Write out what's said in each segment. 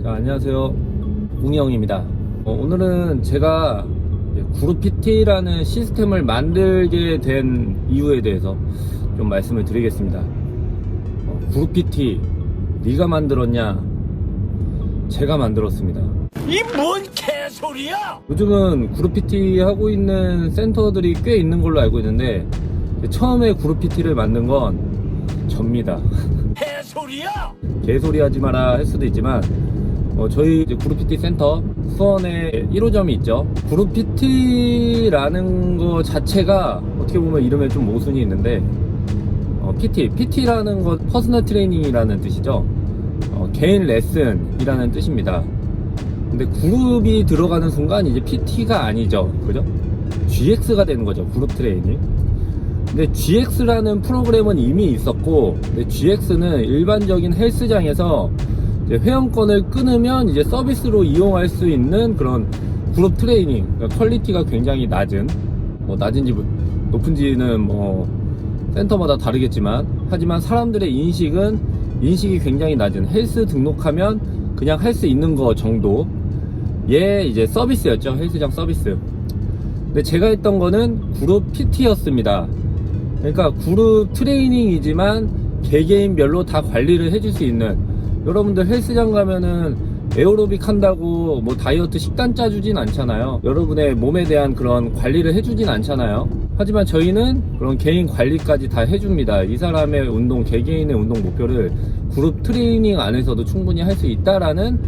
자, 안녕하세요. 웅영입니다. 오늘은 제가 그룹 PT라는 시스템을 만들게 된 이유에 대해서 좀 말씀을 드리겠습니다. 그룹 PT 네가 만들었냐? 제가 만들었습니다. 이 뭔 개소리야! 요즘은 그룹 PT 하고 있는 센터들이 꽤 있는 걸로 알고 있는데 처음에 그룹 PT를 만든 건 접니다. 개소리야! 개소리 하지 마라 할 수도 있지만 저희 이제 그룹 PT 센터 수원에 1호점이 있죠. 그룹 PT라는 거 자체가 어떻게 보면 이름에 좀 모순이 있는데 PT라는 건 퍼스널 트레이닝이라는 뜻이죠. 개인 레슨이라는 뜻입니다. 근데 그룹이 들어가는 순간 이제 PT가 아니죠. 그죠? GX가 되는 거죠. 그룹 트레이닝. 근데 GX라는 프로그램은 이미 있었고, 근데 GX는 일반적인 헬스장에서 이제 회원권을 끊으면 이제 서비스로 이용할 수 있는 그런 그룹 트레이닝, 그러니까 퀄리티가 굉장히 낮은, 낮은지 높은지는 센터마다 다르겠지만, 하지만 사람들의 인식이 굉장히 낮은 헬스 등록하면 그냥 할 수 있는 거 정도의 이제 서비스였죠. 헬스장 서비스. 근데 제가 했던 거는 그룹 PT였습니다. 그러니까 그룹 트레이닝이지만 개개인별로 다 관리를 해줄 수 있는, 여러분들 헬스장 가면은 에어로빅 한다고 다이어트 식단 짜주진 않잖아요. 여러분의 몸에 대한 그런 관리를 해주진 않잖아요. 하지만 저희는 그런 개인 관리까지 다 해줍니다. 이 사람의 운동, 개개인의 운동 목표를 그룹 트레이닝 안에서도 충분히 할 수 있다라는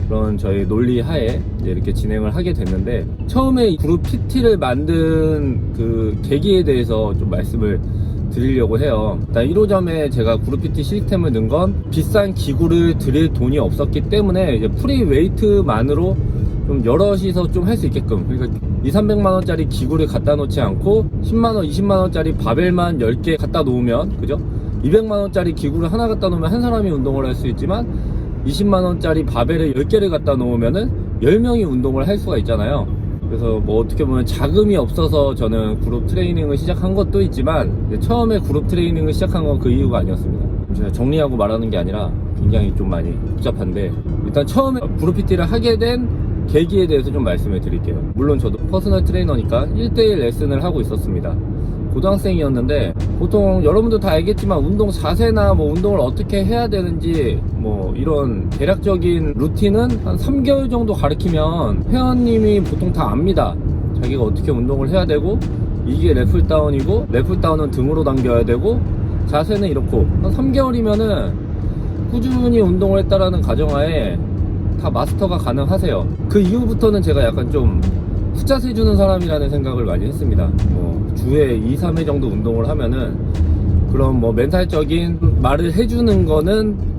그런 저희 논리 하에 이제 이렇게 진행을 하게 됐는데, 처음에 그룹 PT를 만든 그 계기에 대해서 좀 말씀을 드리려고 해요. 일단 1호점에 제가 그룹 PT 시스템을 넣은 건 비싼 기구를 들일 돈이 없었기 때문에 이제 프리 웨이트만으로 좀 여럿이서 좀 할 수 있게끔, 그러니까 200~300만원짜리 기구를 갖다 놓지 않고 10만원, 20만원짜리 바벨만 10개 갖다 놓으면, 그죠? 200만원짜리 기구를 하나 갖다 놓으면 한 사람이 운동을 할 수 있지만 20만원짜리 바벨을 10개를 갖다 놓으면은 10명이 운동을 할 수가 있잖아요. 그래서 어떻게 보면 자금이 없어서 저는 그룹 트레이닝을 시작한 것도 있지만, 처음에 그룹 트레이닝을 시작한 건 그 이유가 아니었습니다. 제가 정리하고 말하는 게 아니라 굉장히 좀 많이 복잡한데, 일단 처음에 그룹 PT를 하게 된 계기에 대해서 좀 말씀을 드릴게요. 물론 저도 퍼스널 트레이너니까 1대1 레슨을 하고 있었습니다. 고등학생이었는데, 보통 여러분도 다 알겠지만 운동 자세나 운동을 어떻게 해야 되는지 이런 대략적인 루틴은 한 3개월 정도 가르치면 회원님이 보통 다 압니다. 자기가 어떻게 운동을 해야 되고, 이게 랩풀다운이고, 랩풀다운은 등으로 당겨야 되고, 자세는 이렇고, 한 3개월이면은 꾸준히 운동을 했다라는 가정하에 다 마스터가 가능하세요. 그 이후부터는 제가 약간 좀 숫자 세주는 사람이라는 생각을 많이 했습니다. 주에 2~3회 정도 운동을 하면은, 그럼 멘탈적인 말을 해주는 거는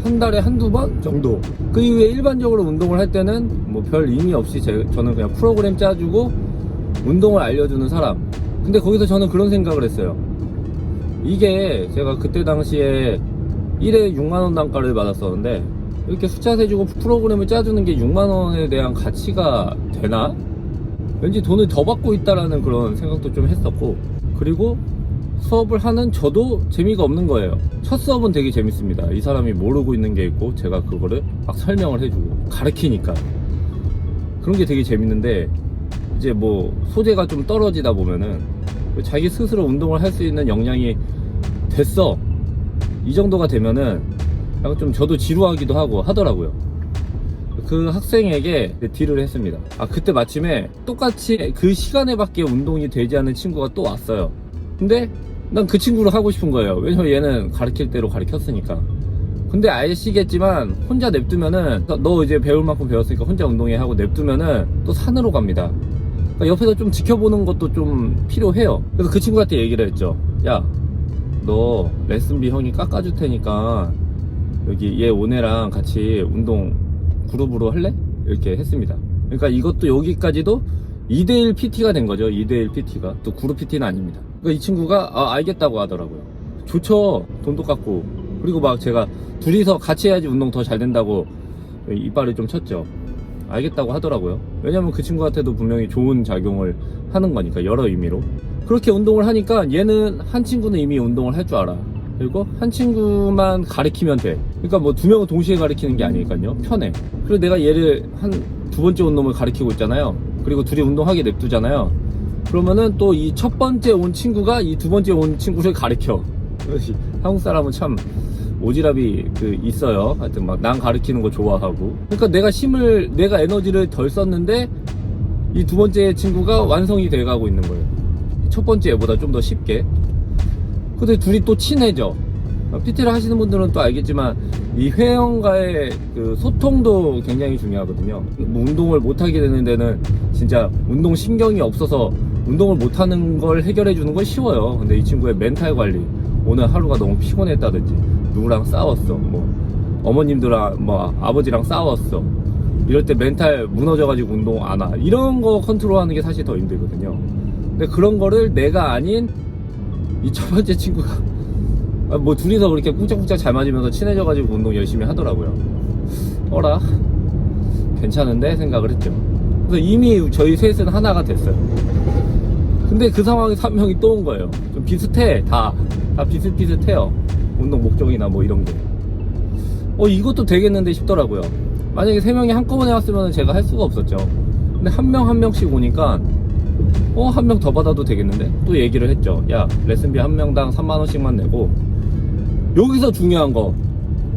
한 달에 한두 번 정도. 그 이후에 일반적으로 운동을 할 때는 별 의미 없이 저는 그냥 프로그램 짜주고 운동을 알려주는 사람. 근데 거기서 저는 그런 생각을 했어요. 이게 제가 그때 당시에 1회 6만원 단가를 받았었는데, 이렇게 숫자 세주고 프로그램을 짜주는 게 6만원에 대한 가치가 되나? 왠지 돈을 더 받고 있다라는 그런 생각도 좀 했었고, 그리고 수업을 하는 저도 재미가 없는 거예요. 첫 수업은 되게 재밌습니다. 이 사람이 모르고 있는 게 있고 제가 그거를 막 설명을 해주고 가르치니까 그런 게 되게 재밌는데, 이제 소재가 좀 떨어지다 보면은 자기 스스로 운동을 할 수 있는 역량이 됐어, 이 정도가 되면은 약간 좀 저도 지루하기도 하고 하더라고요. 그 학생에게 딜을 했습니다. 그때 마침에 똑같이 그 시간에 밖에 운동이 되지 않는 친구가 또 왔어요. 근데 난 그 친구를 하고 싶은 거예요. 왜냐면 얘는 가르칠 대로 가르쳤으니까. 근데 아시겠지만 혼자 냅두면은, 너 이제 배울 만큼 배웠으니까 혼자 운동해 하고 냅두면은 또 산으로 갑니다. 그러니까 옆에서 좀 지켜보는 것도 좀 필요해요. 그래서 그 친구한테 얘기를 했죠. 야, 너 레슨비 형이 깎아줄 테니까 여기 얘 오네랑 같이 운동 그룹으로 할래? 이렇게 했습니다. 그러니까 이것도 여기까지도 2대1 PT가 된 거죠. 2대1 PT가. 또 그룹 PT는 아닙니다. 그러니까 이 친구가 알겠다고 하더라고요. 좋죠. 돈도 깎고. 그리고 제가 둘이서 같이 해야지 운동 더 잘 된다고 이빨을 좀 쳤죠. 알겠다고 하더라고요. 왜냐면 그 친구한테도 분명히 좋은 작용을 하는 거니까, 여러 의미로. 그렇게 운동을 하니까 얘는, 한 친구는 이미 운동을 할 줄 알아. 그리고 한 친구만 가리키면 돼. 그러니까 뭐 두 명을 동시에 가리키는 게 아니니까요. 편해. 그리고 내가 얘를 한 두 번째 온 놈을 가리키고 있잖아요. 그리고 둘이 운동하게 냅두잖아요. 그러면은 또 이 첫 번째 온 친구가 이 두 번째 온 친구를 가리켜. 한국 사람은 참 오지랖이 있어요. 하여튼 막 난 가리키는 거 좋아하고. 그러니까 내가 에너지를 덜 썼는데 이 두 번째 친구가 완성이 돼가고 있는 거예요. 첫 번째 애보다 좀 더 쉽게. 근데 둘이 또 친해져. PT를 하시는 분들은 또 알겠지만 이 회원과의 그 소통도 굉장히 중요하거든요. 뭐 운동을 못하게 되는 데는 진짜 운동 신경이 없어서 운동을 못하는 걸 해결해 주는 건 쉬워요. 근데 이 친구의 멘탈 관리, 오늘 하루가 너무 피곤했다든지 누구랑 싸웠어, 뭐 어머님들랑 뭐 아버지랑 싸웠어, 이럴 때 멘탈 무너져가지고 운동 안 와, 이런 거 컨트롤하는 게 사실 더 힘들거든요. 근데 그런 거를 내가 아닌 이 첫 번째 친구가 뭐 둘이서 그렇게 쿵짝쿵짝 잘 맞으면서 친해져가지고 운동 열심히 하더라고요. 어라? 괜찮은데? 생각을 했죠. 그래서 이미 저희 셋은 하나가 됐어요. 근데 그 상황에서 한 명이 또 온 거예요. 좀 비슷해. 다 비슷비슷해요. 운동 목적이나 뭐 이런 게. 이것도 되겠는데 싶더라고요. 만약에 세 명이 한꺼번에 왔으면 제가 할 수가 없었죠. 근데 한 명 한 명씩 오니까 한 명 더 받아도 되겠는데? 또 얘기를 했죠. 야, 레슨비 한 명당 3만원씩만 내고, 여기서 중요한 거,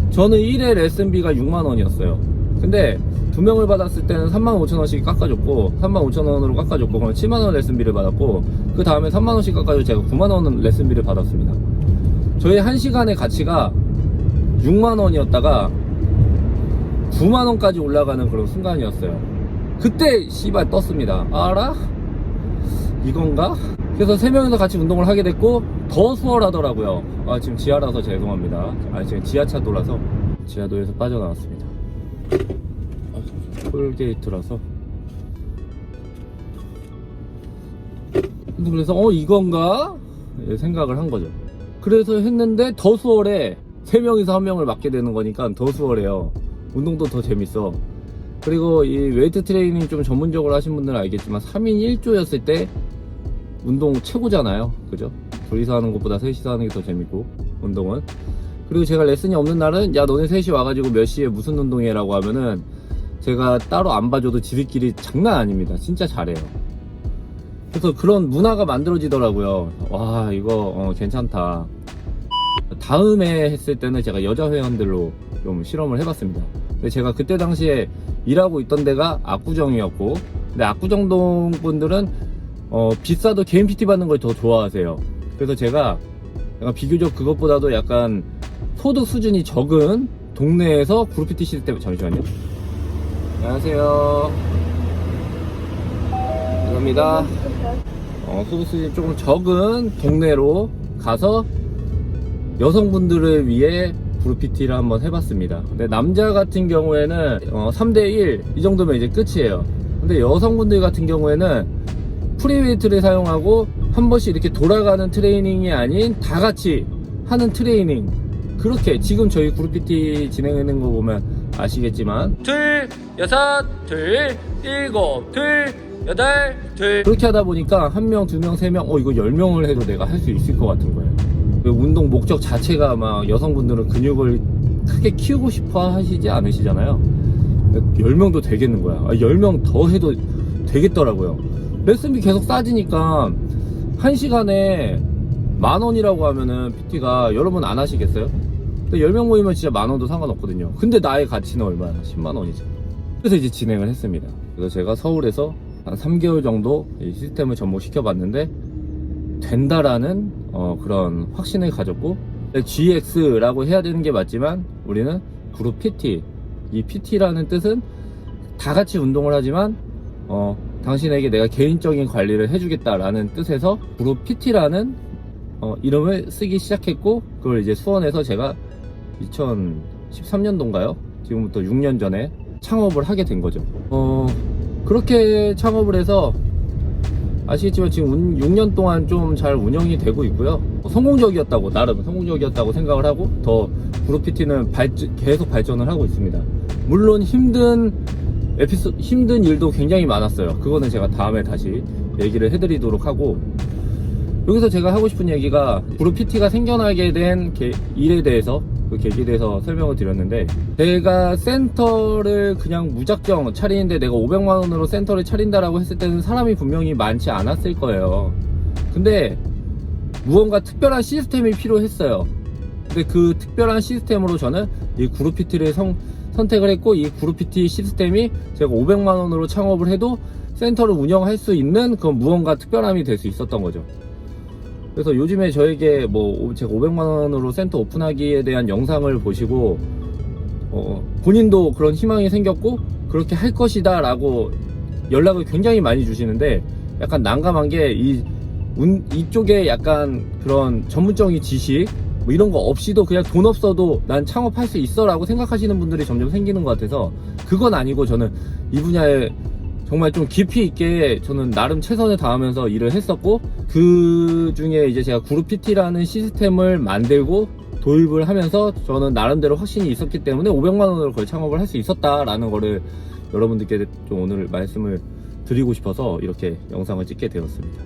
저는 1회 레슨비가 6만원이었어요. 근데 두 명을 받았을 때는 35,000원씩 깎아줬고, 35,000원으로 깎아줬고, 그럼 7만원 레슨비를 받았고, 그 다음에 3만원씩 깎아줘 제가 9만원 레슨비를 받았습니다. 저희 1시간의 가치가 6만원이었다가 9만원까지 올라가는 그런 순간이었어요. 그때 씨발 떴습니다. 알아? 이건가? 그래서 3명이서 같이 운동을 하게 됐고 더 수월하더라고요. 지금 지하라서 죄송합니다. 지금 지하차 돌아서 지하도에서 빠져나왔습니다. 톨게이트라서. 그래서 이건가? 생각을 한 거죠. 그래서 했는데 더 수월해. 3명이서 한 명을 맡게 되는 거니까 더 수월해요. 운동도 더 재밌어. 그리고 이 웨이트 트레이닝 좀 전문적으로 하신 분들은 알겠지만 3인 1조였을 때 운동 최고잖아요. 그죠? 둘이서 하는 것보다 셋이서 하는 게 더 재밌고, 운동은. 그리고 제가 레슨이 없는 날은 야, 너네 셋이 와가지고 몇 시에 무슨 운동해? 라고 하면은 제가 따로 안 봐줘도 지들끼리 장난 아닙니다. 진짜 잘해요. 그래서 그런 문화가 만들어지더라고요. 와, 이거 괜찮다. 다음에 했을 때는 제가 여자 회원들로 좀 실험을 해봤습니다. 근데 제가 그때 당시에 일하고 있던 데가 압구정이었고, 근데 압구정동 분들은 비싸도 개인 PT 받는 걸 더 좋아하세요. 그래서 제가 약간 비교적 그것보다도 약간 소득 수준이 적은 동네에서 그룹 PT 시스템, 잠시만요. 안녕하세요. 감사합니다. 소득 수준이 조금 적은 동네로 가서 여성분들을 위해 그룹 PT를 한번 해봤습니다. 근데 남자 같은 경우에는 3대1 이 정도면 이제 끝이에요. 근데 여성분들 같은 경우에는 프리웨이트를 사용하고 한 번씩 이렇게 돌아가는 트레이닝이 아닌 다 같이 하는 트레이닝, 그렇게 지금 저희 그룹 PT 진행하는 거 보면 아시겠지만 둘, 여섯, 둘, 일곱, 둘, 여덟, 둘, 그렇게 하다 보니까 한 명, 두 명, 세 명, 이거 10명을 해도 내가 할 수 있을 것 같은 거예요. 운동 목적 자체가 막 여성분들은 근육을 크게 키우고 싶어 하시지 않으시잖아요. 10명도 되겠는 거야. 10명 더 해도 되겠더라고요. 레슨비 계속 싸지니까 1시간에 10,000원이라고 하면은 PT가 여러분 안 하시겠어요? 근데 10명 모이면 진짜 10,000원도 상관없거든요. 근데 나의 가치는 얼마야? 100,000원이죠. 그래서 이제 진행을 했습니다. 그래서 제가 서울에서 한 3개월 정도 이 시스템을 접목시켜 봤는데 된다라는 그런 확신을 가졌고, GX라고 해야 되는 게 맞지만 우리는 그룹 PT, 이 PT라는 뜻은 다 같이 운동을 하지만 당신에게 내가 개인적인 관리를 해주겠다라는 뜻에서 그룹 PT라는 이름을 쓰기 시작했고, 그걸 이제 수원에서 제가 2013년도인가요? 지금부터 6년 전에 창업을 하게 된 거죠. 그렇게 창업을 해서 아시겠지만 지금 6년 동안 좀 잘 운영이 되고 있고요. 성공적이었다고, 나름 성공적이었다고 생각을 하고, 더 그룹 PT는 계속 발전을 하고 있습니다. 물론 힘든 일도 굉장히 많았어요. 그거는 제가 다음에 다시 얘기를 해드리도록 하고, 여기서 제가 하고 싶은 얘기가 그룹 PT가 생겨나게 된 일에 대해서, 그 계기에 대해서 설명을 드렸는데, 제가 센터를 그냥 무작정 차리는데 내가 500만원으로 센터를 차린다라고 했을 때는 사람이 분명히 많지 않았을 거예요. 근데 무언가 특별한 시스템이 필요했어요. 근데 그 특별한 시스템으로 저는 이 그룹 PT를 선택을 했고, 이 그룹 PT 시스템이 제가 500만원으로 창업을 해도 센터를 운영할 수 있는 그런 무언가 특별함이 될 수 있었던 거죠. 그래서 요즘에 저에게 뭐 제가 500만원으로 센터 오픈하기에 대한 영상을 보시고 본인도 그런 희망이 생겼고 그렇게 할 것이다 라고 연락을 굉장히 많이 주시는데, 약간 난감한 게 이쪽에 약간 그런 전문적인 지식 뭐 이런 거 없이도 그냥 돈 없어도 난 창업할 수 있어 라고 생각하시는 분들이 점점 생기는 것 같아서, 그건 아니고 저는 이 분야에 정말 좀 깊이 있게 저는 나름 최선을 다하면서 일을 했었고, 그 중에 이제 제가 그룹 PT라는 시스템을 만들고 도입을 하면서 저는 나름대로 확신이 있었기 때문에 500만원으로 거의 창업을 할 수 있었다라는 거를 여러분들께 좀 오늘 말씀을 드리고 싶어서 이렇게 영상을 찍게 되었습니다.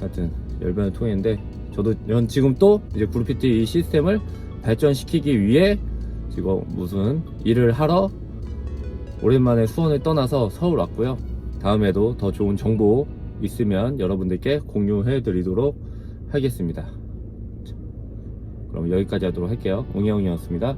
하여튼 열변을 토했는데, 전 지금 또 이제 그룹 PT 이 시스템을 발전시키기 위해 지금 무슨 일을 하러 오랜만에 수원을 떠나서 서울 왔고요. 다음에도 더 좋은 정보 있으면 여러분들께 공유해 드리도록 하겠습니다. 그럼 여기까지 하도록 할게요. 옹이형이었습니다.